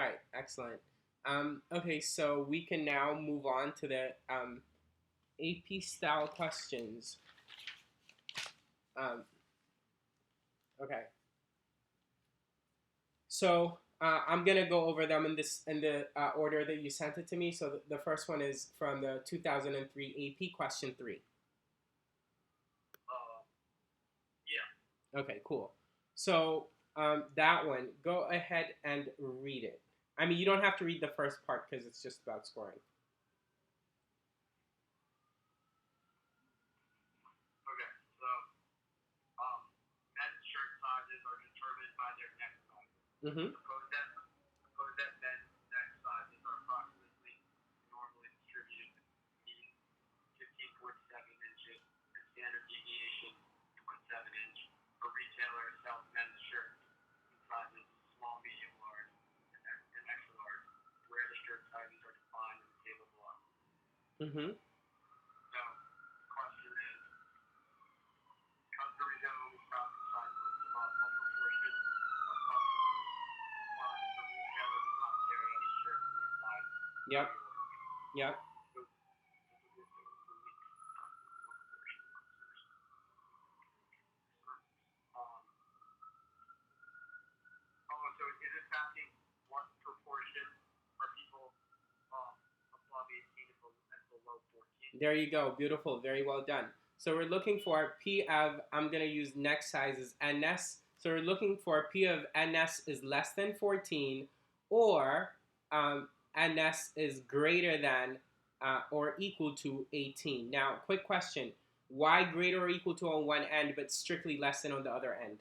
right, excellent. Okay, so we can now move on to the AP style questions. Um, okay, so I'm gonna go over them in the order that you sent it to me. So the first one is from the 2003 AP question three. Uh, yeah. Okay, cool. So that one, go ahead and read it. I mean, you don't have to read the first part because it's just about scoring. Okay. Um, men's shirt sizes are determined by their neck size. Mm-hmm. Suppose that men's neck sizes are approximately normally distributed between 15.7 inches and standard deviation 0.7 inch. A retailer sells men's shirts in sizes small, medium, large, and extra large, where the shirt sizes are defined in the table below. Mm-hmm. So, the question is, customers know product sizes about what proportion of customers find that the retailer does not carry any shirts in their size Yep. pre-order. Yep. So, um, so is this asking what proportion are people um, above 18 and below 14? There you go. Beautiful. Very well done. So we're looking for P of, I'm going to use next sizes NS. So we're looking for P of NS is less than 14 or NS is greater than or equal to 18. Now, quick question. Why greater or equal to on one end but strictly less than on the other end?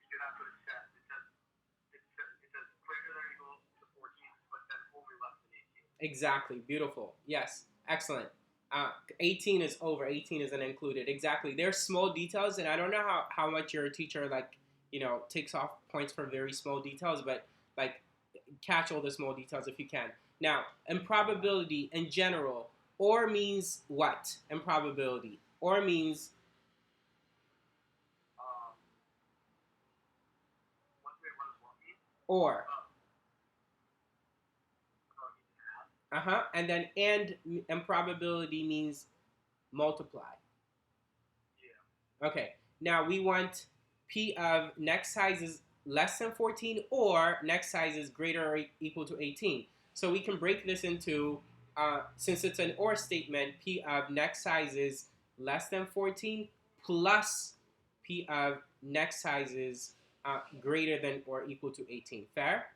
Because that's what it says. It says greater than or equal to 14, but then only less than 18. Exactly. Beautiful. Yes. Excellent. 18 is over. 18 isn't included. Exactly. There's small details, and I don't know how much your teacher takes off points for very small details, but like catch all the small details if you can. Now, improbability in general, or means what? Improbability. Or means Um, what does what mean? or. Half. Uh-huh. And then and improbability means multiply. Yeah. Okay, now we want P of next size is less than 14 or next size is greater or equal to 18. So we can break this into, since it's an or statement, P of next size is less than 14 plus P of next size is greater than or equal to 18. Fair?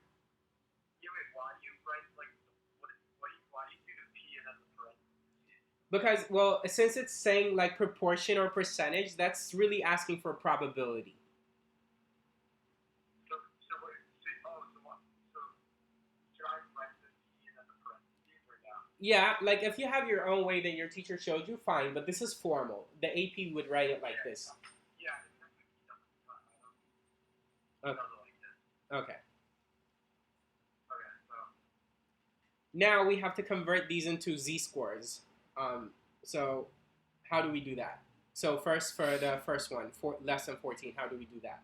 Yeah, wait, why do you write, like, why do you do the P and then the parentheses? Because, well, since it's saying like proportion or percentage, that's really asking for probability. So should I write the P and then the parentheses or no? Yeah, like if you have your own way that your teacher showed you, fine. But this is formal. The AP would write it like Yeah, this. yeah, it's not, he Okay. doesn't like this. Okay. Okay, so, Now we have to convert these into z-scores. So how do we do that? So first for the first one, for less than 14, how do we do that?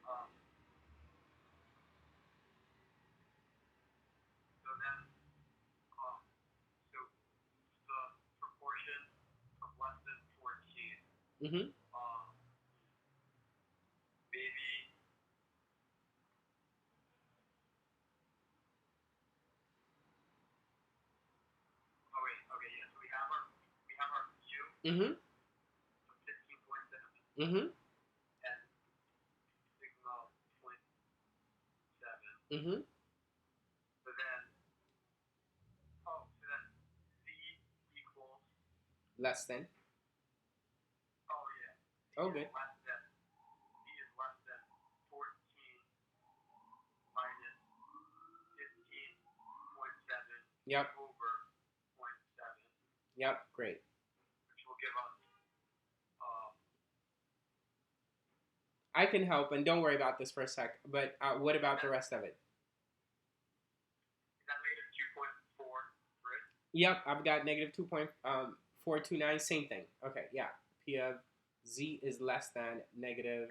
um, so then, um, so the proportion of less than 14, Mm-hmm. um, maybe, oh wait, okay, yeah, so we have our U Mm-hmm. of 15.7 Mm-hmm. and sigma point 0.7. Mm-hmm. So then, so then Z equals, Less than. oh yeah, Oh, good. Z is less than 14 minus 15.7 Yep. over point 0.7, Yep. Great. which will give us, um, I can help, and don't worry about this for a sec. But what about the rest of it? is that negative 2.4, right? Yep, I've got negative 2.429. Same thing. Okay, yeah. P of z is less than negative. And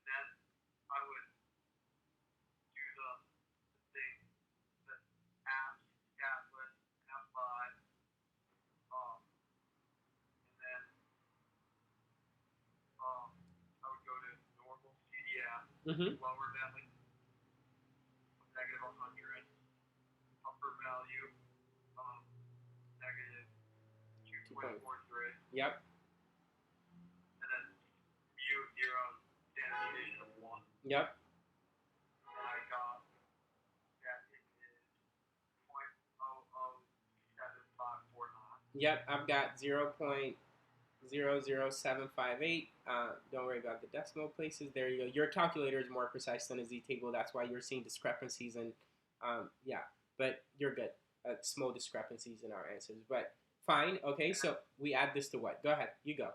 then Mm-hmm. Lower value, negative 100. Upper value, negative 2.43. Yep. And then mu 0, standard deviation of 1. Yep. And I got that it is 0.007549. Yep. I've got 0.00758. Don't worry about the decimal places. There you go. Your calculator is more precise than a z-table. That's why you're seeing discrepancies and yeah. But you're good. Small discrepancies in our answers, but fine. Okay, so we add this to what? Go ahead. You go.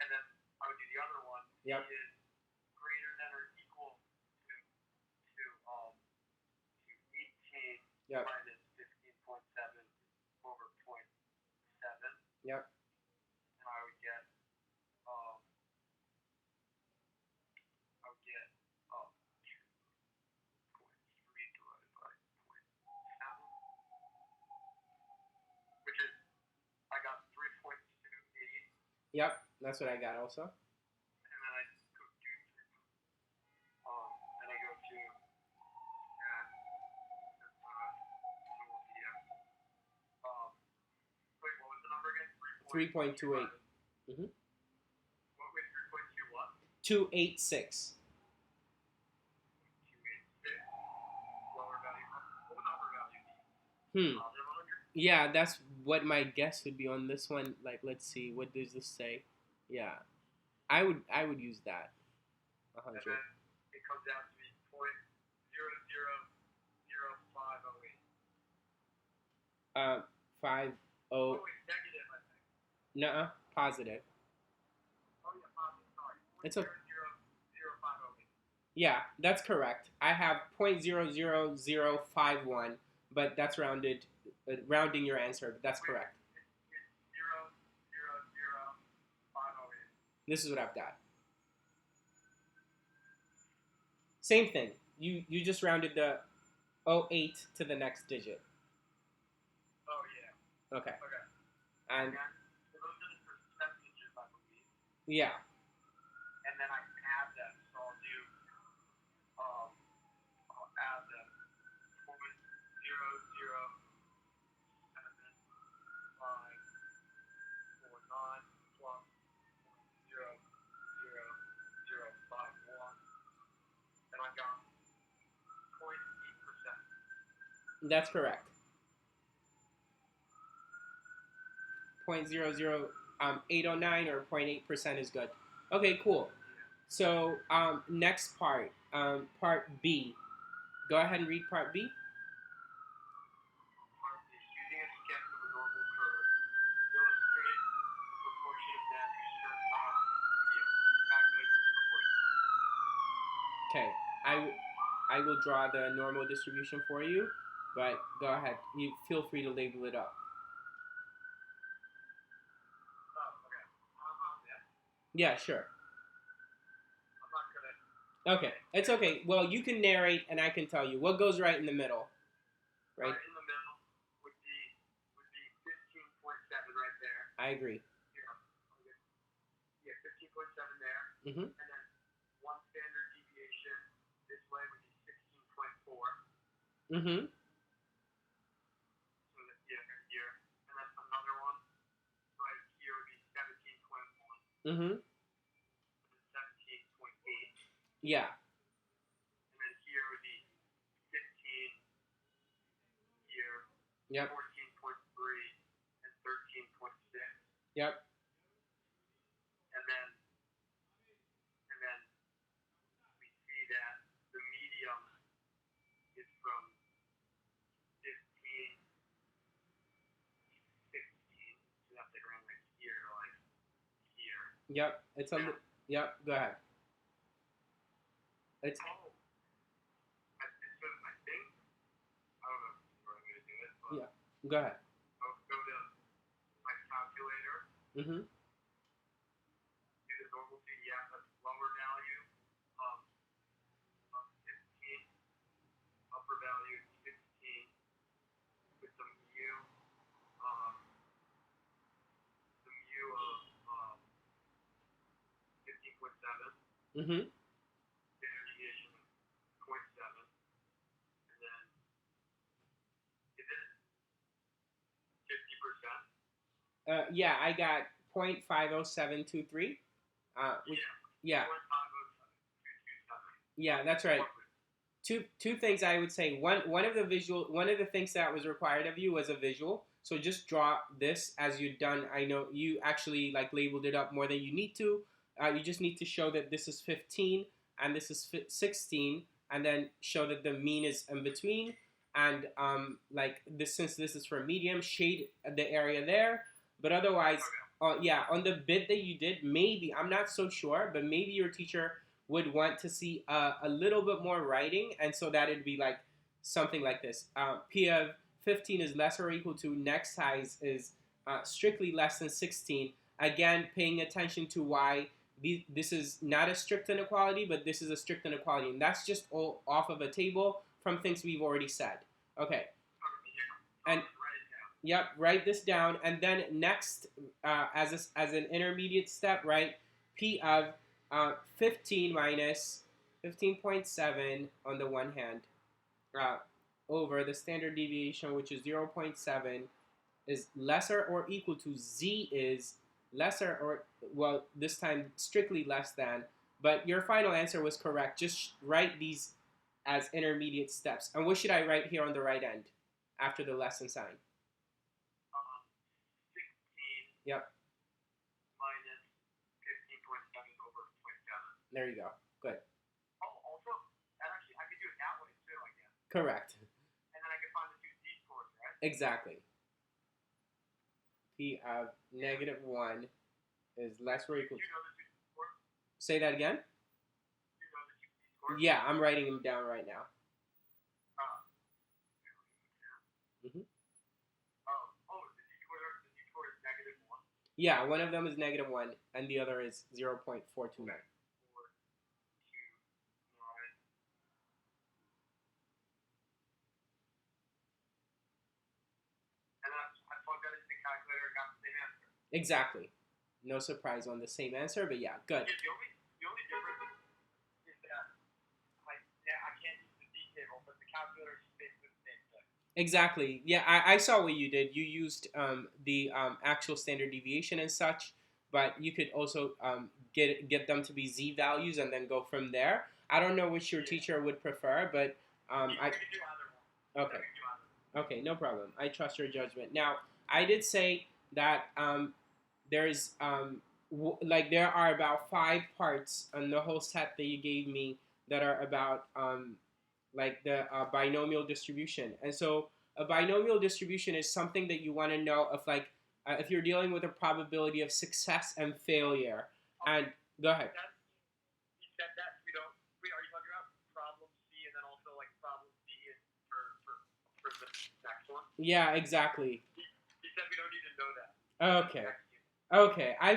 And then I would do the other one. Yep. Is greater than or equal to 18 Yep. minus 15.7 over 0.7. Yep. And I would get 2.3 divided by 0.7, which is I got 3.28. Yep. That's what I got also. And then I go to and I go to wait, what was the number again? 3.28. Mm-hmm. What was 3.2 what? 286. 286. Lower value. What would the upper value be? Positive 100? Yeah, that's what my guess would be on this one. Like, let's see, what does this say? Yeah, I would use that. 100. And then it comes out to be 0.000508. 5 Oh, 0. wait, negative, I think. Nuh-uh, positive. Oh, yeah, positive, sorry. It's a 0.00508. Yeah, that's correct. I have 0.00051, but that's rounded, rounding your answer. But that's correct. It's 0.00508. This is what I've got. Same thing. You just rounded the 08 to the next digit. Oh, yeah. Okay. Okay. And so those are the percentages, I believe. yeah. And then I can add them. So I'll do, I'll add them 0.0075949 plus 0.00051. And I got 0.8%. That's correct. 0.00809 or 0.8% is good. Okay, cool. So next part, part B. Go ahead and read part B. Part B, using a sketch of a normal curve, illustrate the proportion of them who certain times calculate the proportion. Okay, I will draw the normal distribution for you, but go ahead. You feel free to label it up. Oh, okay. Yeah, sure. I'm not gonna. Okay, it's okay. Well, you can narrate, and I can tell you what goes right in the middle. Right. In the middle would be 15.7 right there. I agree. Yeah, 15.7 there. Mm-hmm. And then one standard deviation this way would be 16.4. Mm-hmm. So that, yeah, here. And then another one right here would be 17.1. Mm-hmm. And then 17.8. Yeah. And then here would be 15 here. Yep. 14.3 and 13.6. Yep. And then we see that the medium is from 15, 16. So that's like around like here to like here. Yep. It's on the. Yep. Go ahead. It's. I think. I don't know if I'm going to do it, but Yeah. Go ahead. I'll go to my calculator. Mm-hmm. Do the normal PDF, that's lower value of 15, upper value 16, with the mu of 15.7, Mm-hmm. standard deviation of Yeah, I got 0.50723. Which, yeah, 0.507. yeah, that's right. Two things I would say. One of the things that was required of you was a visual. So just draw this as you've done. I know you actually like labeled it up more than you need to. You just need to show that this is 15 and this is 16, and then show that the mean is in between. And like this, since this is for medium, shade the area there. But otherwise, yeah, on the bit that you did, maybe I'm not so sure, but maybe your teacher would want to see a little bit more writing, and so that it'd be like something like this: P of 15 is less or equal to next size is strictly less than 16. Again, paying attention to why this is not a strict inequality, but this is a strict inequality, and that's just all off of a table from things we've already said. Okay, and yep, write this down, and then next, as an intermediate step, right? P of 15 minus 15.7 on the one hand, uh, over the standard deviation, which is 0.7, is lesser or equal to z is lesser or, well, this time strictly less than. But your final answer was correct. Just write these as intermediate steps. And what should I write here on the right end after the lesson sign? 16 Yep. minus 15.7 over 0.7. There you go. Good. Oh, also, and actually, I could do it that way too, I guess. Correct. And then I could find the two z-scores, right? Exactly. P of -1 is less or equal Do to. you know the two z-scores? Say that again? Do you know the two z-scores? Yeah, I'm writing them down right now. Mm-hmm. The z-score is -1. Yeah, one of them is -1, and the other is 0.429. And I plugged that into the calculator and got the same answer. Exactly. No surprise on the same answer, but yeah, good. Yeah, the only difference is that I can't use the z table, but the calculator is basically the same thing. Exactly. Yeah, I saw what you did. You used the actual standard deviation and such, but you could also get them to be z values and then go from there. I don't know which your teacher would prefer, but We could do either one. okay. Okay, no problem. I trust your judgment. Now, I did say that there's like there are about 5 parts on the whole set that you gave me that are about like the binomial distribution. And so a binomial distribution is something that you want to know of, like if you're dealing with a probability of success and failure. And go ahead. You said that we don't. Wait, are you talking about problem C and then also like problem D for the next one? Yeah, exactly. He said we don't need to know that. Okay. Okay. I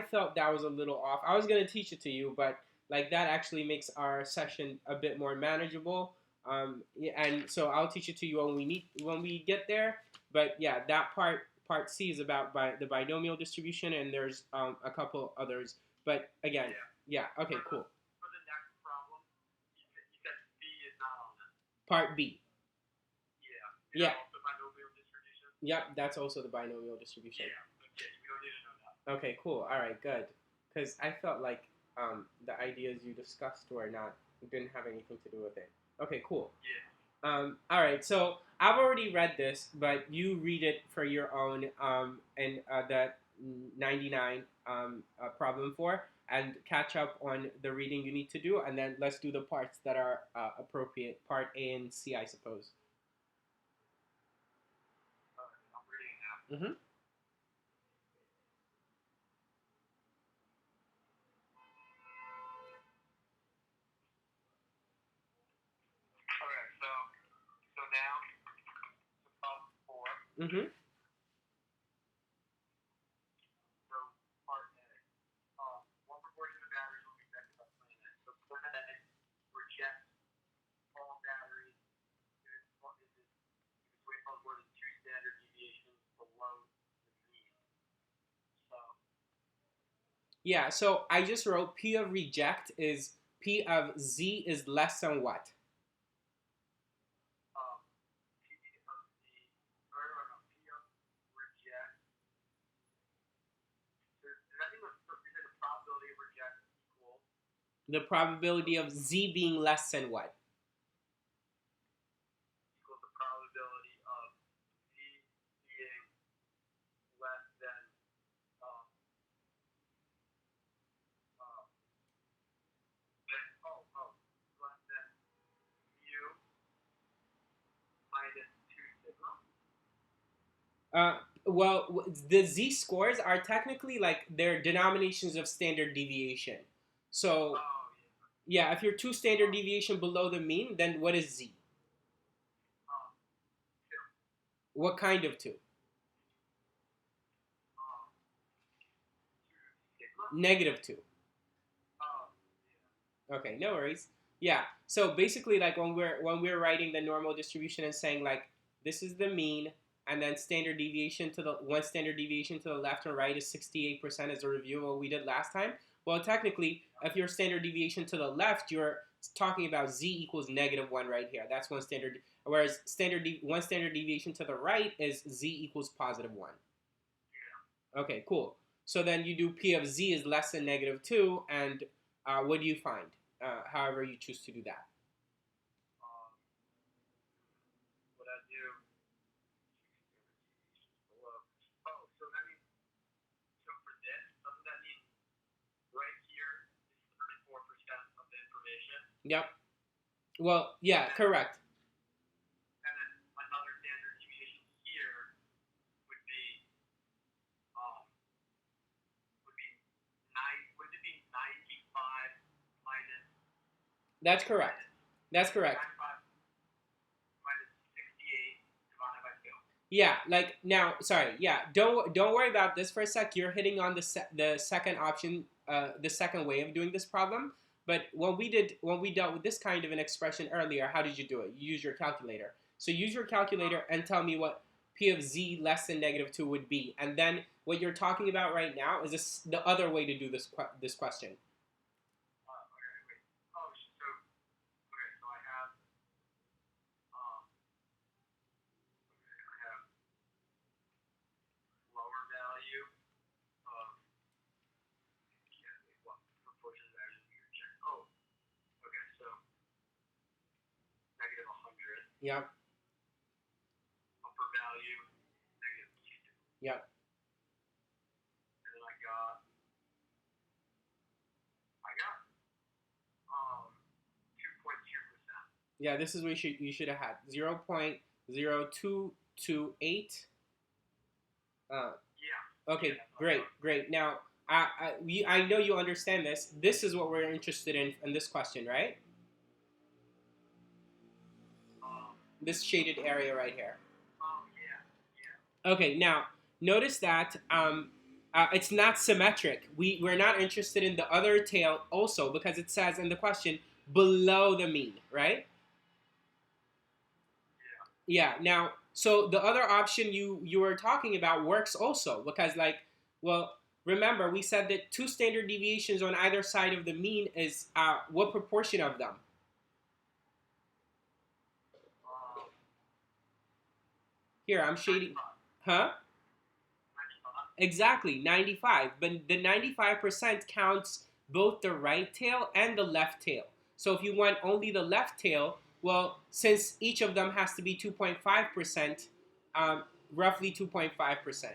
felt that was a little off. I was gonna teach it to you, but like that actually makes our session a bit more manageable. And so I'll teach it to you when we get there. But yeah, that part C is about the binomial distribution, and there's a couple others. But again, yeah. Okay, cool. For the next problem, you said B is not on it. Part B. Yeah. Yeah. Also binomial distribution. Yep, that's also the binomial distribution. Yeah. Okay, we don't need to know that. Okay, cool. All right, good. Because I felt like the ideas you discussed didn't have anything to do with it. Okay, cool. Yeah. All right, so I've already read this, but you read it for your own and the 99 problem 4, and catch up on the reading you need to do, and then let's do the parts that are appropriate, part A and C, I suppose. I'm reading it now. Mm-hmm. Okay, so now to problem 4. Mm-hmm. So part A. What proportion of batteries will be affected by plan A? So plan A rejects all batteries if its weight falls more than 2 standard deviations below the mean. So Yeah, so I just wrote P of reject is P of Z is less than what? P of reject The probability of z being less than what? equals the probability of z being less than um, uh, less than mu minus 2 sigma. Well, the z scores are technically like they're denominations of standard deviation. So Oh, yeah, if you're two standard deviation below the mean, then what is z? um, 2. What kind of two? Um, 2 sigma. Negative two. Oh, Okay, no worries. Yeah. So basically, like when we're writing the normal distribution and saying like this is the mean, and then standard deviation to the one standard deviation to the left and right is 68% as a review of what we did last time. Well, technically, if your standard deviation to the left, you're talking about z equals -1 right here. That's one standard. Whereas one standard deviation to the right is z equals +1. Okay, cool. So then you do p of z is less than -2, and what do you find? However you choose to do that. what I do below. Oh, so that means, so for this, doesn't that mean right here is 34% of the information? Yep. Well, yeah, correct. And then another standard deviation here would be, um, would be would it be 95 minus, That's correct. That's correct. 95 minus 68 divided by 2? Yeah, like now, sorry. Yeah, don't worry about this for a sec. You're hitting on the second option, the second way of doing this problem. But when we dealt with this kind of an expression earlier, how did you do it? You use your calculator. So use your calculator and tell me what p of z less than -2 would be, and then what you're talking about right now is the other way to do this question. Okay, wait. Oh, so I have, I have lower value of, yeah, wait, what proportion of that is your check? Oh, okay, so negative 100. Yep. Upper value, negative 2. Yep. And then I got 2.2%. Yeah, this is what you should have had 0.0228. Yeah. Okay, Yeah, great, great. Now, I know you understand this. This is what we're interested in this question, right? This shaded area right here. Yeah. Okay, now notice that it's not symmetric. We're not interested in the other tail also because it says in the question below the mean, right? Yeah. Now, so the other option you were talking about works also because like, well, remember we said that two standard deviations on either side of the mean is what proportion of them? Here, I'm shading. 95. Huh? 95. Exactly, 95. But the 95% counts both the right tail and the left tail. So if you want only the left tail, well, since each of them has to be 2.5%, roughly 2.5%. Yeah.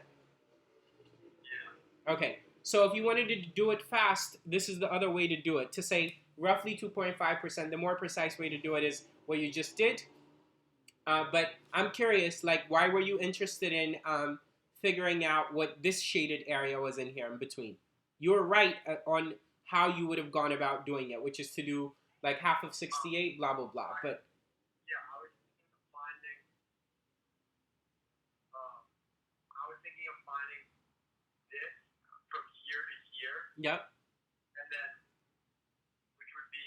Okay, so if you wanted to do it fast, this is the other way to do it. To say roughly 2.5%, the more precise way to do it is what you just did. But I'm curious, like, why were you interested in figuring out what this shaded area was in here in between? You were right on how you would have gone about doing it, which is to do like half of 68, blah, blah, blah. But Yeah, I was thinking of finding this from here to here, yep, and then, which would be,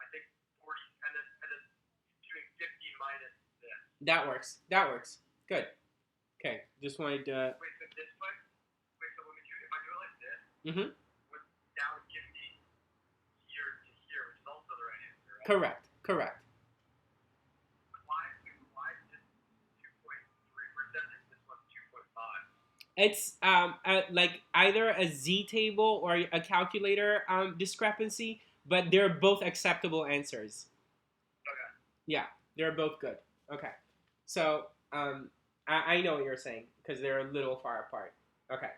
I think, 40, and then doing 50 minus this. that works. That works. Good. Okay, just wanted to. Wait, so this way? Wait, so if I do it like this, Mm-hmm. that would give me here to here, which is also the right answer, right? Correct. Correct. Why is this 2.3% and this one's 2.5? It's like either a z table or a calculator discrepancy, but they're both acceptable answers. Okay. Yeah, they're both good. Okay, so I know what you're saying because they're a little far apart. Okay,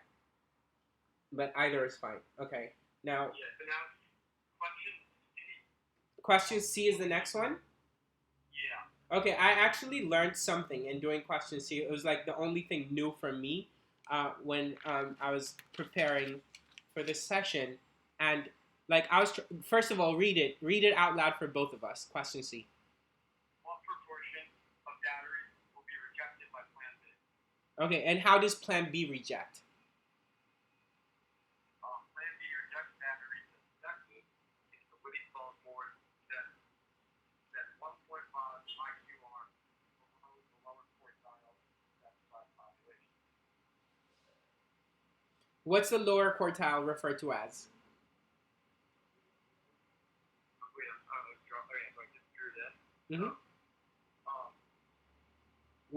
but either is fine. Okay, now Yeah. So now question C. question C is the next one. Yeah. Okay, I actually learned something in doing question C. It was like the only thing new for me when I was preparing for this session, and like first of all, read it out loud for both of us. Question C. What proportion of batteries will be rejected by Plan B? Okay, and how does Plan B reject? Plan B rejects batteries as effective if the weight falls more than 1.5 IQR below the lowest quartile of the specified population. What's the lower quartile referred to as? Wait, okay, so I just drew this. Mm-hmm.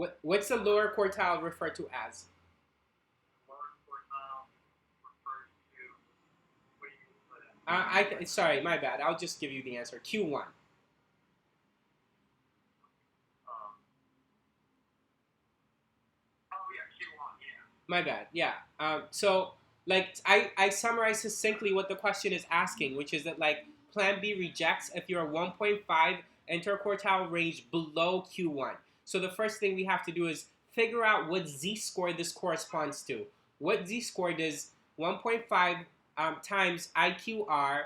Um, What's the lower quartile referred to as? lower quartile refers to, what do you mean by that? Sorry, my bad. I'll just give you the answer. Q1. Oh yeah, Q1, yeah. My bad. Yeah. So like I summarize succinctly what the question is asking, which is that like Plan B rejects if you're 1.5 interquartile range below Q1. So the first thing we have to do is figure out what z-score this corresponds to. What z-score does 1.5 times IQR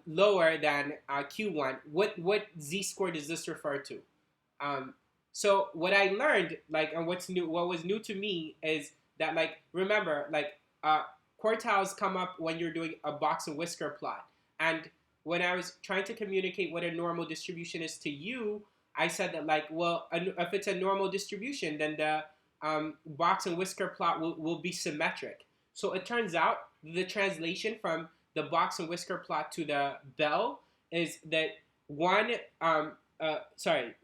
lower than Q1? What z-score does this refer to? Um, so what I learned, like, and what was new to me is that, like, remember, like, quartiles come up when you're doing a box and whisker plot. And when I was trying to communicate what a normal distribution is to you, I said that, like, well, if it's a normal distribution, then the box and whisker plot will be symmetric. So it turns out the translation from the box and whisker plot to the bell is that one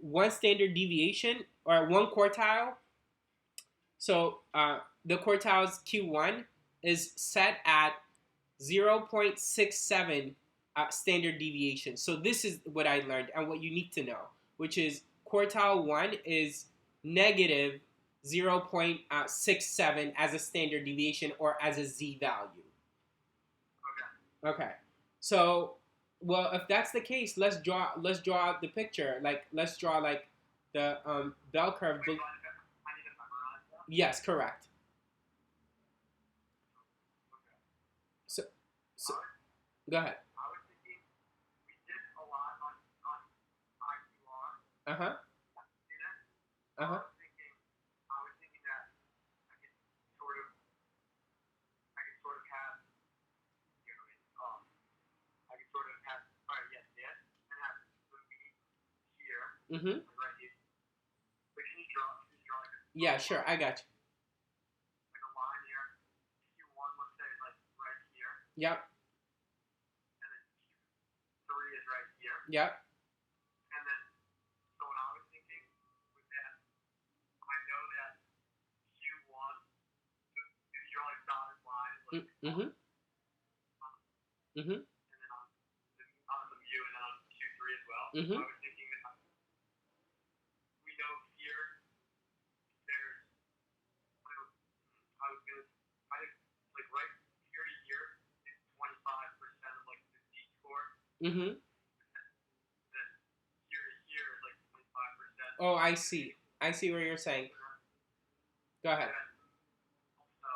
one standard deviation or one quartile. So the quartiles Q1 is set at 0.67 standard deviation. So this is what I learned and what you need to know, which is quartile 1 is negative 0.67 as a standard deviation or as a z value. Okay. Okay. So, well, if that's the case, let's draw the picture. Like, let's draw like the bell curve. Wait, so I need to memorize that? Yes, correct. Okay. So, so I was, go ahead. I was thinking we did a lot on IQR. Uh huh. See that? Uh huh. I was thinking that I could sort of have, you know, I could sort of have, all right, yes, this, and have the meat here, Mm-hmm. like right here. But can you draw like a Yeah, sure. I got you. like a line here? Q1, let's say, is like right here, Yep. and then Q3 is right here. Yep. And then, so what I was thinking with that, I know that Q1, if you draw like dotted lines, like Mm-hmm. Mm-hmm. and then on the view, and then on Q3 as well. Mm-hmm. I was thinking that we know here there's, I was gonna, I think like right here to here is 25% of like the Z score. Mm-hmm. Then here to here is like 25%. Oh, I see. I see what you're saying. Go ahead. Also,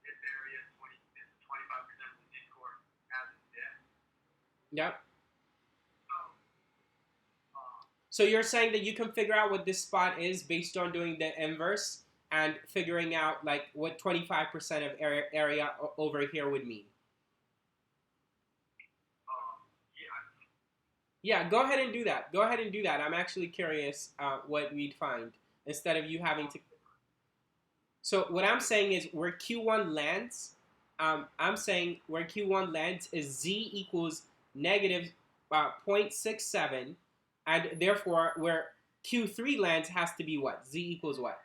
this area is 25% of the Z score as is this. Yep. So, So you're saying that you can figure out what this spot is based on doing the inverse and figuring out like what 25% of area over here would mean. yeah. Yeah, go ahead and do that. Go ahead and do that. I'm actually curious what we'd find instead of you having to. So what I'm saying is where Q1 lands, I'm saying where Q1 lands is Z equals negative 0.67, and therefore where Q3 lands has to be what? Z equals what?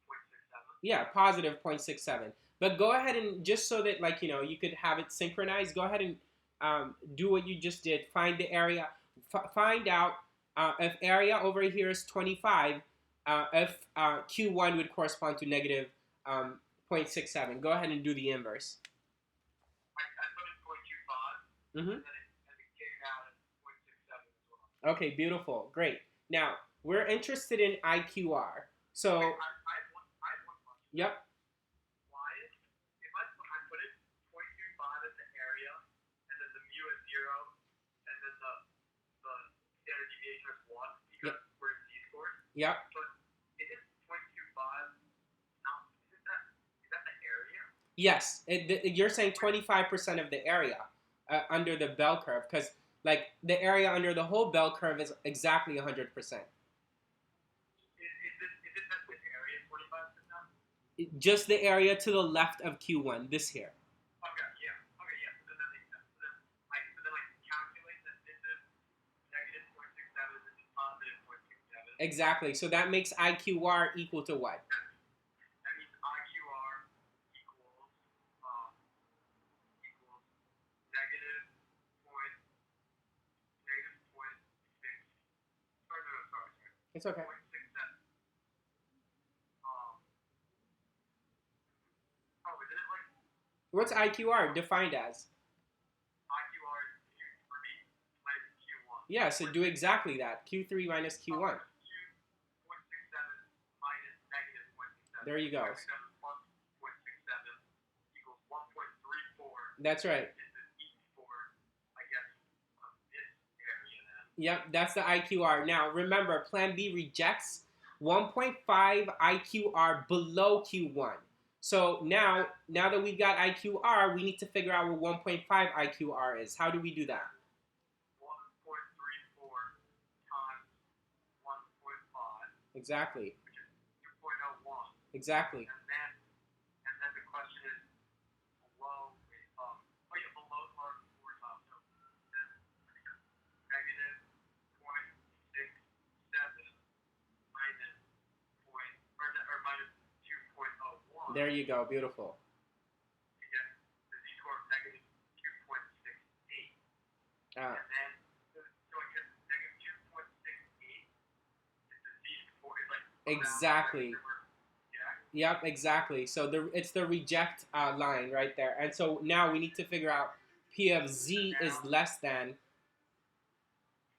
0.67. Yeah, positive 0.67. But go ahead and just so that like you could have it synchronized. Go ahead and do what you just did. Find the area. Find out if area over here is 25. If Q1 would correspond to negative 0.67. Go ahead and do the inverse. I put in 0.25, Mm-hmm. and then it came out at 0.67 as well. Okay, beautiful, great. Now we're interested in IQR. So, Wait, I have one question. yep, Why is, if I put in 0.25 as the area, and then the mu is 0, and then the standard deviation is 1, because we're in z-scores, yep. but isn't 0.25 not, is that the area? Yes, you're saying 25% of the area under the bell curve, because like the area under the whole bell curve is exactly 100%. Is it that the area 25%? Just the area to the left of Q1, this here. Okay, yeah. Okay, yeah. So then that makes sense. So then I can calculate that this is negative 0.67, this is positive 0.67. Exactly. So that makes IQR equal to what? That means IQR equals negative point six. Sorry, no, sorry. It's okay. 0.67. Isn't it like What's IQR defined as? IQR is Q3 minus Q1? Yeah, so do exactly that. Q3 minus Q1. 0.67 minus negative 0.67. There you go. 0.67 plus 0.67 equals 1.34. That's right. Is the heat for, I guess, this area then. Yep, that's the IQR. Now, remember, Plan B rejects 1.5 IQR below Q1. So now that we've got IQR, we need to figure out what 1.5 IQR is. How do we do that? 1.34 times 1.5. Exactly. Which is 2.01. Exactly. And then the question is below. Below or before top. So then negative 0.67 minus minus 2.01. There you go. Beautiful. To get the z-score of negative 2.68. And then, so I guess negative 2.68 is the z-score. It's like exactly. Yep, exactly. So it's the reject line right there. And so now we need to figure out P of Z is less than.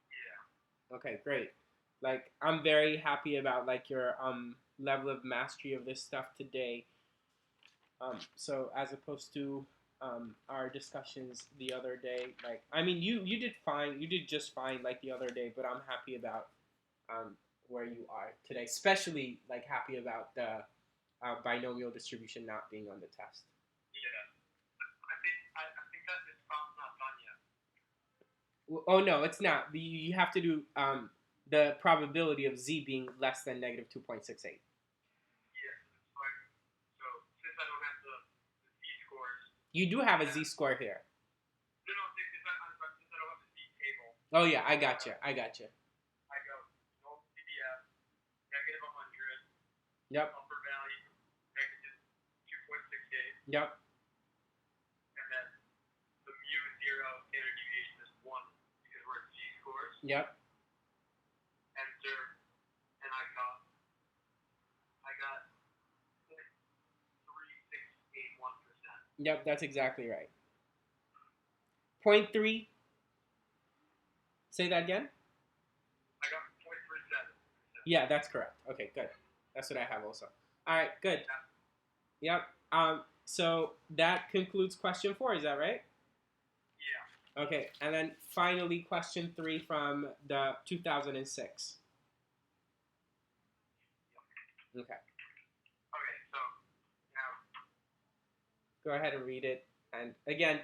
Yeah. Okay, great. Like I'm very happy about like your level of mastery of this stuff today. So as opposed to our discussions the other day, like I mean you did fine, you did just fine like the other day, but I'm happy about where you are today, especially like happy about the binomial distribution not being on the test. Yeah, I think that this problem's not done yet. Oh no, it's not. You have to do the probability of Z being less than negative 2.68. So since I don't have the z-scores. You do have a Z-score here. No, since I don't have the z-table. Oh yeah, I got you. I go no CBS, negative 100. Yep. Upper value, negative 2.68. Yep. And then the mu is 0, standard deviation is 1 because we're at z-scores. Yep. Enter, and I got 0.3681%. Yep, that's exactly right. 0.3. Say that again? I got 0.37%. Yeah, that's correct. Okay, good. That's what I have also. All right, good. Yep. So that concludes question 4, is that right? Yeah. Okay, and then finally question 3 from the 2006. Okay. Okay, so now Go ahead and read it. And again,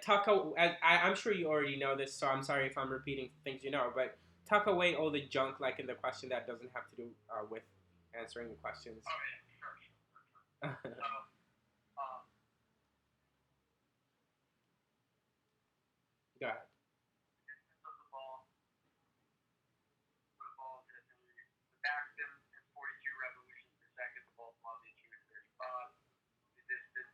I'm sure you already know this, so I'm sorry if I'm repeating things you know, but tuck away all the junk like in the question that doesn't have to do with answering the questions. Oh yeah, sure. So, Go ahead. distance of the ball is the backspin is 42 revolutions per second. The ball's velocity is 35. The distance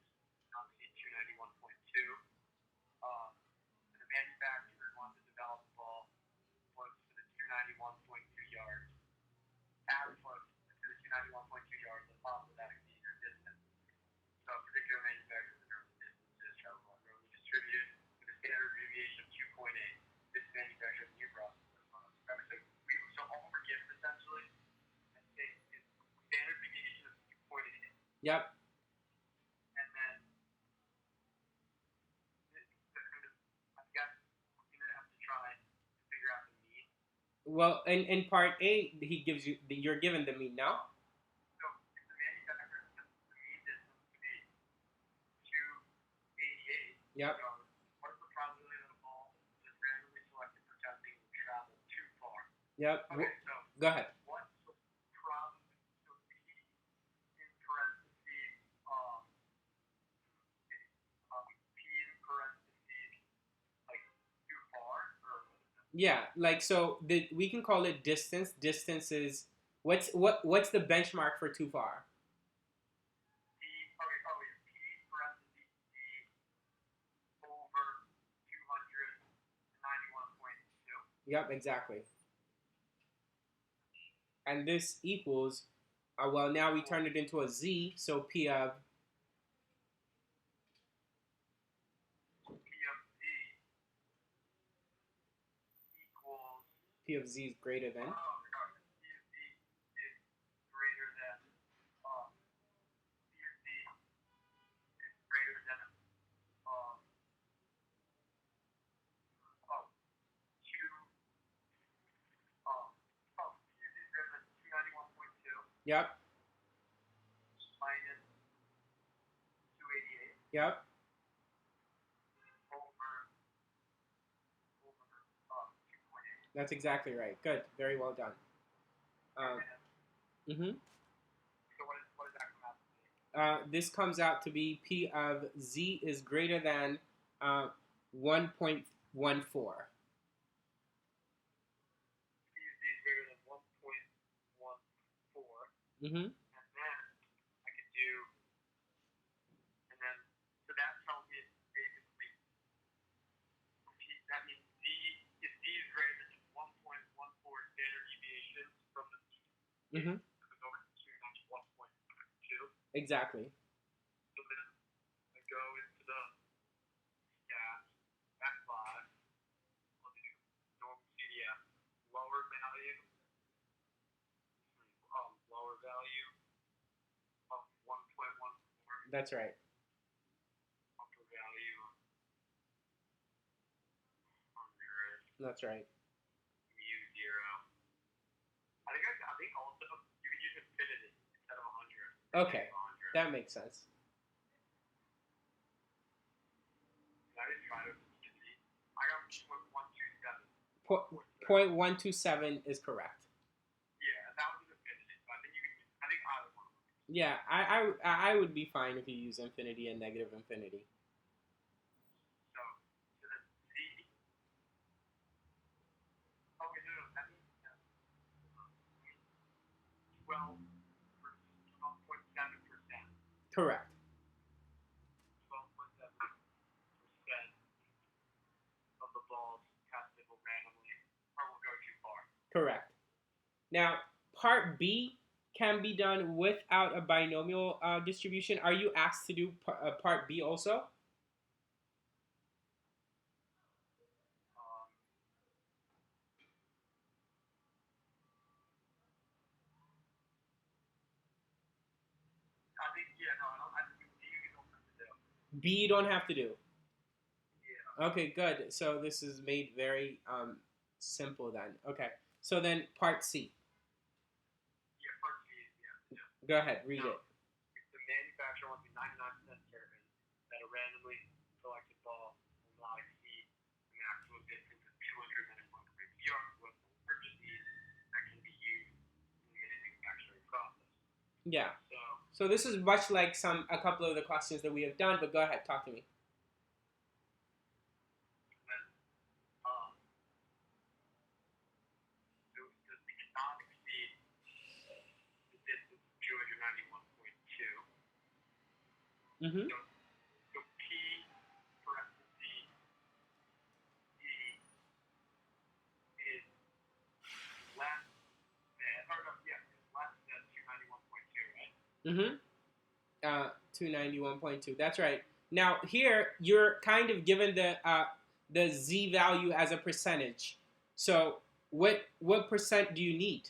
Yep. And then I guess I'm gonna have to try to figure out the mean. Well, in part A, he gives you you're given the mean now. So if the manufacturer sets the mean distance to be 288 Yep. yards, what is the probability that a ball just randomly selected for testing will travel too far? Yep. Okay, so Go ahead. what's the so P in parentheses P in parentheses like too far or what is that? Yeah, like so we can call it distance. Distance is what's the benchmark for too far? P okay oh yeah P parentheses D over 291.2. Yep, exactly. And this equals, well, now we turn it into a z, so P of P of Z equals P of z is greater than. P of Z is greater than P of Z is greater than two P of Z is greater than 291.2 Yep, minus 288 yep, over 2.8. that's exactly right. Good, very well done. Mm-hmm. So what does that come out to be? This comes out to be P of z is greater than 1.14. P of Z is greater than 1.14. Mm-hmm. And then I could do, and then, so that tells me it's basically, that means Z, if Z is greater than 1.14 standard deviations from the mean, Mm-hmm. if it's over 2, that's 1.2. Exactly. So then I go into the stats, that's 5. I'll do normal CDF, lower value of 1.14. That's right. Upper value 100. That's right. Mu 0. I think also you can use infinity instead of 100. Okay, 100. that makes sense. I didn't try to infinity. I got 127. 0.127 is correct. Yeah, that was infinity. So I think either one. Yeah, I would be fine if you use infinity and negative infinity. So then Z. Oh wait, no, that means 12.7%. Correct. 12.7% of the balls tested will randomly or will go too far. Correct. Now, part B can be done without a binomial distribution. Are you asked to do part B also? I think no, I think D you don't have to do. B you don't have to do. Yeah. Okay, good. So this is made very simple then. Okay. So then part C. Yeah, part C is yeah. Go ahead, read Now, it. if the manufacturer wants to be 99% certain that a randomly selected ball will not exceed the maximum distance of 291 yards with urgencies that can be used in the manufacturing process. Yeah. So this is much like a couple of the questions that we have done, but go ahead, talk to me. We cannot exceed the distance of 291.2. Mm-hmm. So P parentheses D is less than, or no, yeah, is less than 291.2, right? Mm-hmm. 291.2. That's right. Now here you're kind of given the z value as a percentage. So what percent do you need?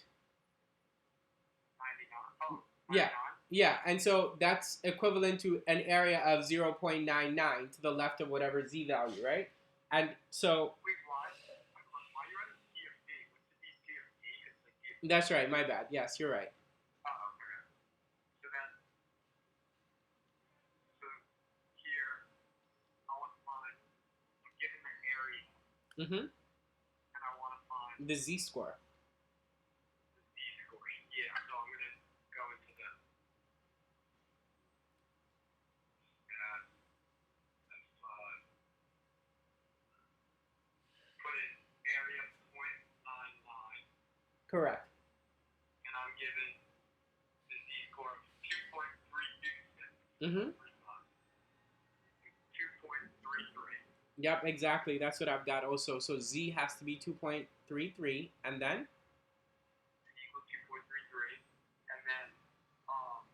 99. Oh, 99? Yeah. Yeah, and so that's equivalent to an area of 0.99 to the left of whatever z value, right? And so Wait, why? Why you're at a C of D? What's the D C of D? It's like D. that's right, my bad. Yes, you're right. Oh, okay. So then, so here, I want to find, I'm given the area, Mm-hmm. and I want to find The z-score. the Z score. Yeah, so I'm going to go into the, put in area 0.99, Correct. and I'm given the Z score of 2.326. Mm-hmm. 2.33. Yep, exactly. That's what I've got also. So z has to be 2.33, and then Equals 2.33, and then um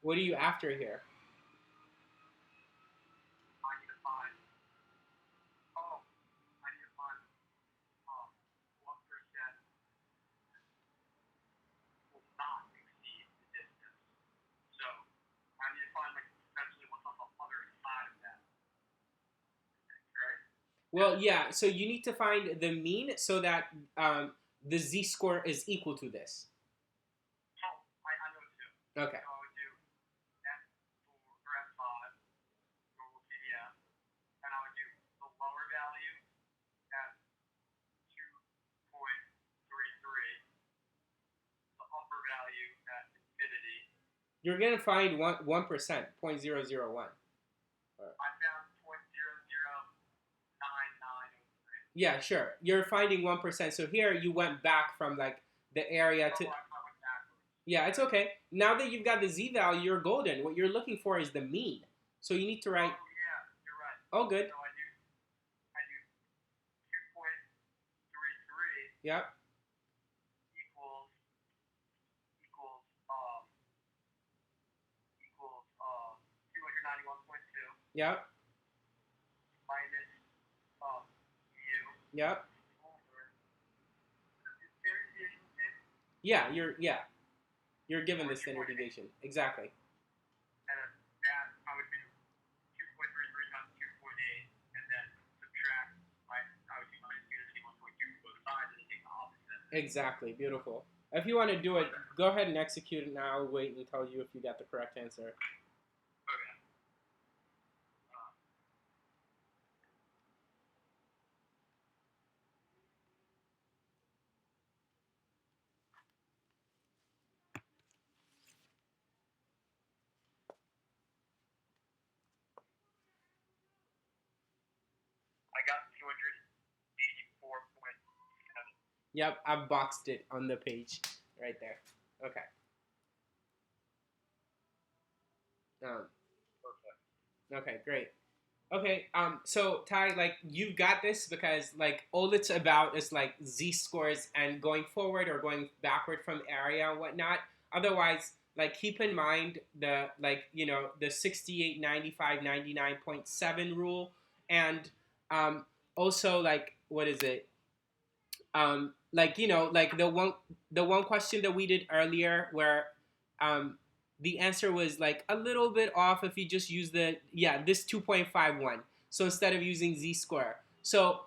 what are you after here? I need to find I need to find 1% will not exceed the distance. So I need to find like essentially what's on the other side of that, right? Well, yeah. So you need to find the mean so that the z-score is equal to this. Oh, I know what to do. Okay. So I would do F4 or F5, normal CDF, and I would do the lower value at 2.33, the upper value at infinity. You're gonna find 1%, 0.001. I found 0.009903. Yeah, sure. You're finding 1%. So here you went back from like the area to. I went backwards. Yeah, it's okay. Now that you've got the z value, you're golden. What you're looking for is the mean. So you need to write. Oh yeah, you're right. Oh, good. So I do 2.33 Yep. equals equals 291.2 Yep. minus u Yep. over the standard deviation thing, Yeah. You're given the standard deviation. Exactly. and that I would do 2.33 times 2.8, and then subtract I would do minus 1.2 for both sides, and then take the opposite. Exactly. Beautiful. If you want to do it, go ahead and execute it now. I'll wait and tell you if you got the correct answer. Okay. I got 284.7. Yep. I've boxed it on the page right there. Okay. Perfect. Okay. Great. Okay, so Ty, like you've got this because like all it's about is like z-scores and going forward or going backward from area and whatnot. Otherwise, like keep in mind the the 68, 95, 99.7 rule, and also like what is it? Like like the one question that we did earlier where um the answer was like a little bit off if you just use this 2.51, so instead of using z-square. So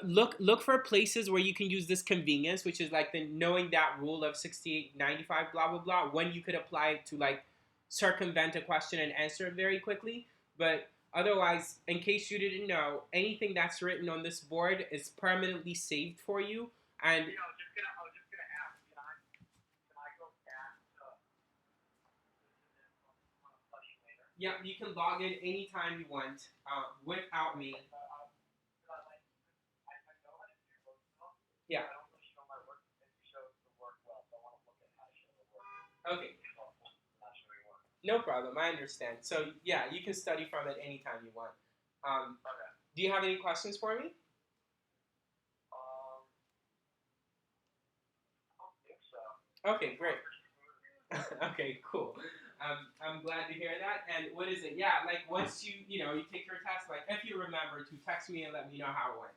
look for places where you can use this convenience, which is like the knowing that rule of 68, 95, blah blah blah, when you could apply it to like circumvent a question and answer it very quickly. But otherwise, in case you didn't know, anything that's written on this board is permanently saved for you. And I was just gonna ask, can I go back to this when I'm studying later? yeah, you can log in anytime you want without me. I know how to do most stuff. Yeah. I don't really show my work and show the work well, so I want to look at how to show the work. Okay. Not showing work. No problem. I understand. So yeah, you can study from it anytime you want. Okay. Do you have any questions for me? I don't think so. Okay, great. Okay, cool. I'm glad to hear that. And what is it? Yeah, like once you take your test, like if you remember to text me and let me know how it went.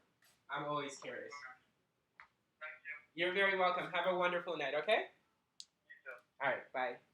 I'm always curious. Thank you. You're very welcome. Have a wonderful night, okay? You too. All right, bye.